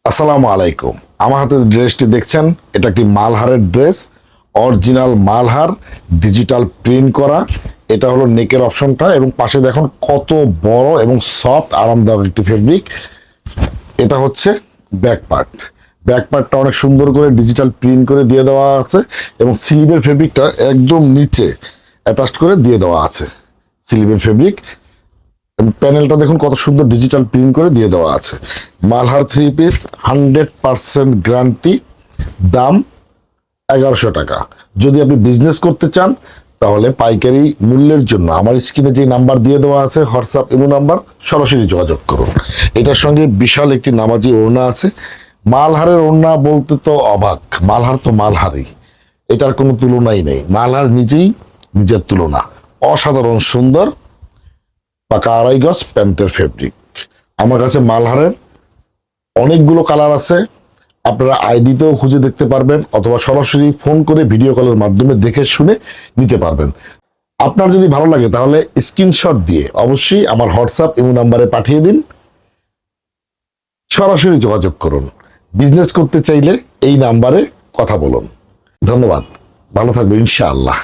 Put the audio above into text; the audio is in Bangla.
আসসালামু আলাইকুম। আমার হাতে ড্রেসটি দেখছেন, এটা একটি মালহারের dress, original Malhar, digital print করা। এটা হলো নেকের অপশনটা, এবং পাশে দেখুন কত বড় এবং সফট আরামদায়ক একটি ফেব্রিক। এটা হচ্ছে ব্যাক পার্ট। ব্যাক পার্টটা অনেক সুন্দর করে ডিজিটাল প্রিন্ট করে দিয়ে দেওয়া আছে, এবং স্লিভের ফেব্রিকটা একদম নিচে অ্যাটাচ করে দিয়ে দেওয়া আছে। স্লিভের ফেব্রিক প্যানেলটা দেখুন কত সুন্দর ডিজিটাল প্রিন্ট করে দিয়ে দেওয়া আছে। Malhar 3 piece, 100% guarantee. দাম 1100 টাকা। যদি আপনি বিজনেস করতে চান তাহলে পাইকারি মূল্যের জন্য আমার স্ক্রিনে যে নাম্বার দিয়ে দেওয়া আছে, হোয়াটসঅ্যাপ ইমো নাম্বার, সরাসরি যোগাযোগ করুন। এটার সঙ্গে বিশাল একটি নামাজি ওড়না আছে। মালহারের ওড়না বলতে তো অবাক, মালহার তো মালহারই, এটার কোনো তুলনাই নেই। মালহার নিজেই নিজের তুলনা, অসাধারণ সুন্দর। পাকা 2.5 গজ প্যান্টের ফেব্রিক। আমার কাছে মালহারের অনেকগুলো কালার আছে, আপনারা আইডিতেও খুঁজে দেখতে পারবেন, অথবা সরাসরি ফোন করে ভিডিও কলের মাধ্যমে দেখে শুনে নিতে পারবেন। আপনার যদি ভালো লাগে তাহলে স্ক্রিনশট দিয়ে অবশ্যই আমার হোয়াটসঅ্যাপ ইমো নাম্বারে পাঠিয়ে দিন, সরাসরি যোগাযোগ করুন। বিজনেস করতে চাইলে এই নাম্বারে কথা বলুন। ধন্যবাদ, ভালো থাকবেন ইনশাআল্লাহ।